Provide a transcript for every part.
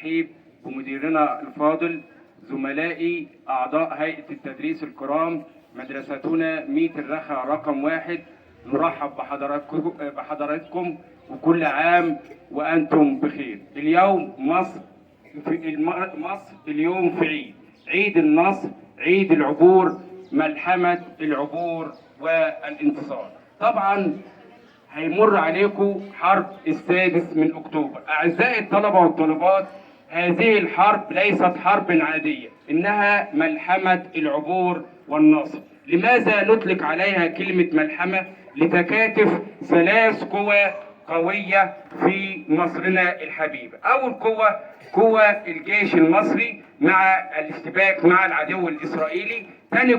الترحيب بمديرنا الفاضل، زملائي أعضاء هيئة التدريس الكرام، مدرستنا ميت الرخا رقم 1. نرحب بحضراتكم وكل عام وأنتم بخير. اليوم مصر اليوم في عيد النصر، عيد العبور، ملحمة العبور والانتصار. طبعا هيمر عليكم حرب السادس من أكتوبر. أعزائي الطلبة والطالبات، هذه الحرب ليست حرب عادية، إنها ملحمة العبور والنصر. لماذا نطلق عليها كلمة ملحمة؟ لتكاتف ثلاث قوى قوية في مصرنا الحبيبة. أول قوة الجيش المصري مع الاشتباك مع العدو الإسرائيلي. ثاني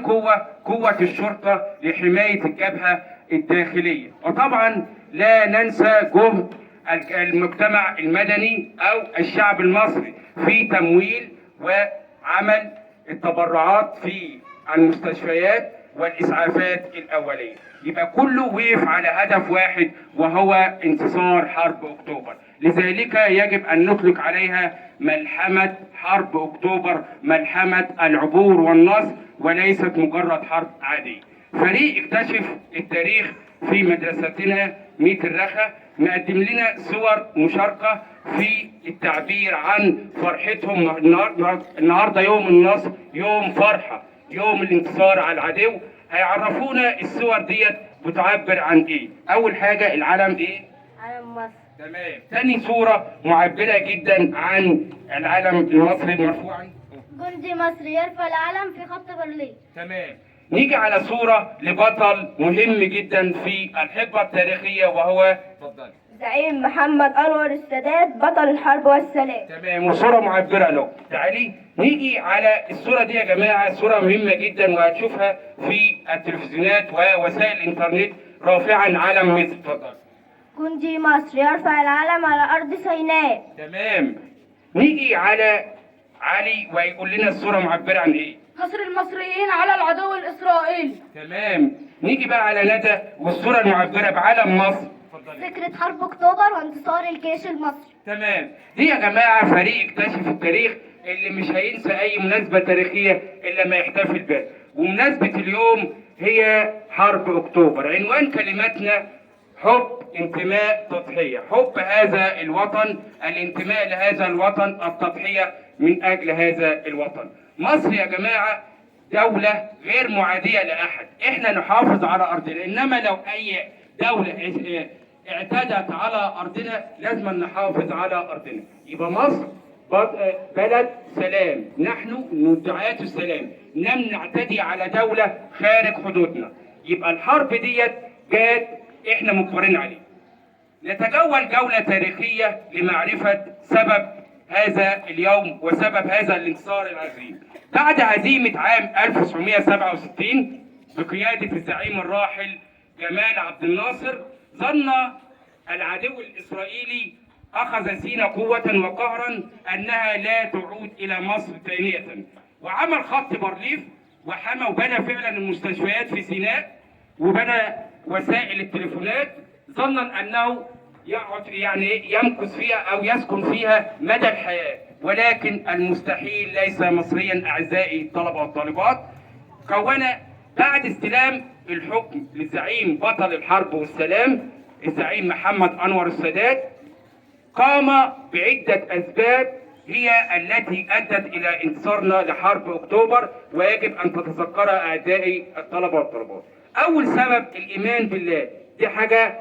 قوة الشرطة لحماية الجبهة الداخلية. وطبعا لا ننسى جهد المجتمع المدني أو الشعب المصري في تمويل وعمل التبرعات في المستشفيات والإسعافات الأولية. يبقى كله وقف على هدف واحد، وهو انتصار حرب أكتوبر. لذلك يجب أن نطلق عليها ملحمة حرب أكتوبر، ملحمة العبور والنصر، وليست مجرد حرب عادية. فريق اكتشف التاريخ في مدرستنا ميت الرخا مقدم لنا صور مشاركة في التعبير عن فرحتهم. النهارده يوم النصر، يوم فرحة، يوم الانتصار على العدو. هيعرفونا الصور ديت بتعبر عن ايه. اول حاجة العلم ايه؟ علم مصر. تمام. تاني صورة معبرة جدا عن العلم المصري مرفوعا. جندي مصري يرفع العلم في خط برلين. تمام. نيجي على صورة لبطل مهم جدا في الحقبة التاريخية، وهو اتفضل زعيم محمد أنور السادات بطل الحرب والسلام. تمام، وصورة معبرة له. تعالي نيجي على الصورة دي يا جماعة، صورة مهمة جدا وهتشوفها في التلفزيونات ووسائل الإنترنت رافعا علم مصر. اتفضل. جندي مصر يرفع العلم على أرض سيناء. تمام. نيجي على علي ويقول لنا الصورة معبرة عن إيه؟ نصر المصريين على العدو الإسرائيلي. تمام. نيجي بقى على ندى والصورة المعبرة بعلم مصر. فكرة حرب أكتوبر وانتصار الجيش المصري. تمام. دي يا جماعة فريق اكتشف التاريخ اللي مش هينسى أي مناسبة تاريخية إلا ما يحتفل بها. ومناسبة اليوم هي حرب أكتوبر. عنوان كلماتنا حب، انتماء، تضحية. حب هذا الوطن، الانتماء لهذا الوطن، التضحية من أجل هذا الوطن. مصر يا جماعة دولة غير معادية لأحد. إحنا نحافظ على أرضنا، إنما لو أي دولة اعتدت على أرضنا لازم نحافظ على أرضنا. يبقى مصر بلد سلام، نحن مدعاة السلام، لم نعتدي على دولة خارج حدودنا. يبقى الحرب ديت جات احنا مجبرين عليه. نتجول جولة تاريخية لمعرفة سبب هذا اليوم وسبب هذا الانتصار العظيم. بعد هزيمة عام 1967 بقيادة الزعيم الراحل جمال عبد الناصر، ظن العدو الإسرائيلي أخذ سيناء قوة وقهرا أنها لا تعود إلى مصر ثانية، وعمل خط بارليف وحمى وبنى فعلا المستشفيات في سيناء وبنى وسائل التليفونات، ظنا أنه يمكث فيها أو يسكن فيها مدى الحياة. ولكن المستحيل ليس مصريا أعزائي الطلبة والطالبات. كون بعد استلام الحكم للزعيم بطل الحرب والسلام الزعيم محمد أنور السادات، قام بعدة أسباب هي التي أدت إلى انتصارنا لحرب أكتوبر، ويجب أن تتذكرها أعزائي الطلبة والطالبات. أول سبب الإيمان بالله، دي حاجة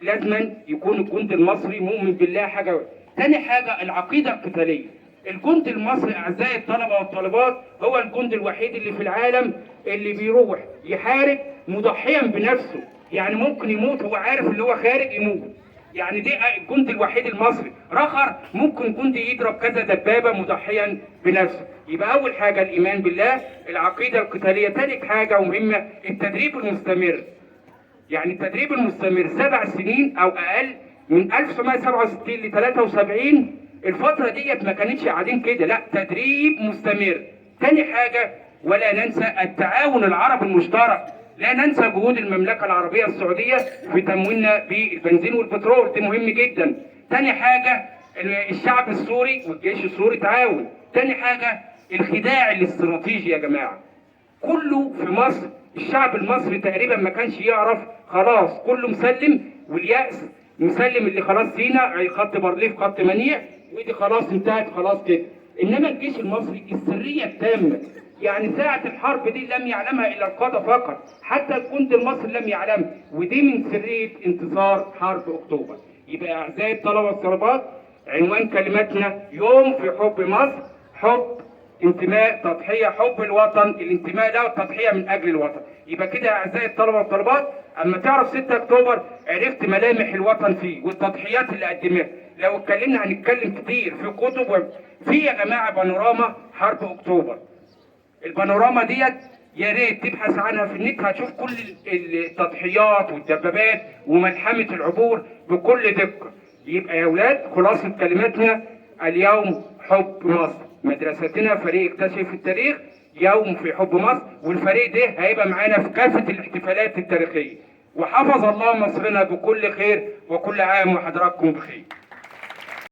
لازم يكون الجندي المصري مؤمن بالله. حاجة ثاني حاجة العقيدة القتالية. الجندي المصري أعزائي الطلبة والطالبات هو الجندي الوحيد اللي في العالم اللي بيروح يحارب مضحيا بنفسه. يعني ممكن يموت هو عارف اللي هو خارج يموت. يعني دي الجندي الوحيد المصري. رخر ممكن جندي يضرب كذا دبابة مضحيا بنفسه. يبقى أول حاجة الإيمان بالله، العقيدة القتالية. ثالث حاجة ومهمة التدريب المستمر. يعني التدريب المستمر 7 سنين أو أقل، من 1967 ل 73. الفترة ديت ما كانتش قاعدين كده، لا، تدريب مستمر. تاني حاجة ولا ننسى التعاون العربي المشترك. لا ننسى جهود المملكة العربية السعودية في تمويلنا بالبنزين والبترول، ده مهم جدا. تاني حاجة الشعب السوري والجيش السوري تعاون. تاني حاجه الخداع الاستراتيجي يا جماعه، كله في مصر الشعب المصري تقريبا ما كانش يعرف، خلاص كله مسلم، واليأس مسلم اللي خلاص سينا خط بارليف خط منيع ودي خلاص انتهت خلاص كده. انما الجيش المصري السريه التامه، يعني ساعه الحرب دي لم يعلمها الا القاده فقط، حتى الجند المصري لم يعلمها، ودي من سريه انتصار حرب اكتوبر. يبقى اعزائي الطلبه والطالبات، عنوان كلمتنا يوم في حب مصر، حب، انتماء، تضحيه، حب الوطن، الانتماء له، التضحيه من اجل الوطن. يبقى كده يا اعزائي الطلبه والطالبات، اما تعرف 6 اكتوبر عرفت ملامح الوطن فيه والتضحيات اللي قدمها. لو اتكلمنا هنتكلم كتير في كتب في يا جماعه بانوراما حرب اكتوبر. البانوراما ديت يا ريت تبحث عنها في النت، هتشوف كل التضحيات والدبابات وملحمه العبور بكل دقه. يبقى يا اولاد خلاصه كلماتنا اليوم حب مصر، مدرستنا فريق اكتشف التاريخ يوم في حب مصر، والفريق ده هيبقى معانا في كافه الاحتفالات التاريخيه. وحفظ الله مصرنا بكل خير، وكل عام وحضراتكم بخير.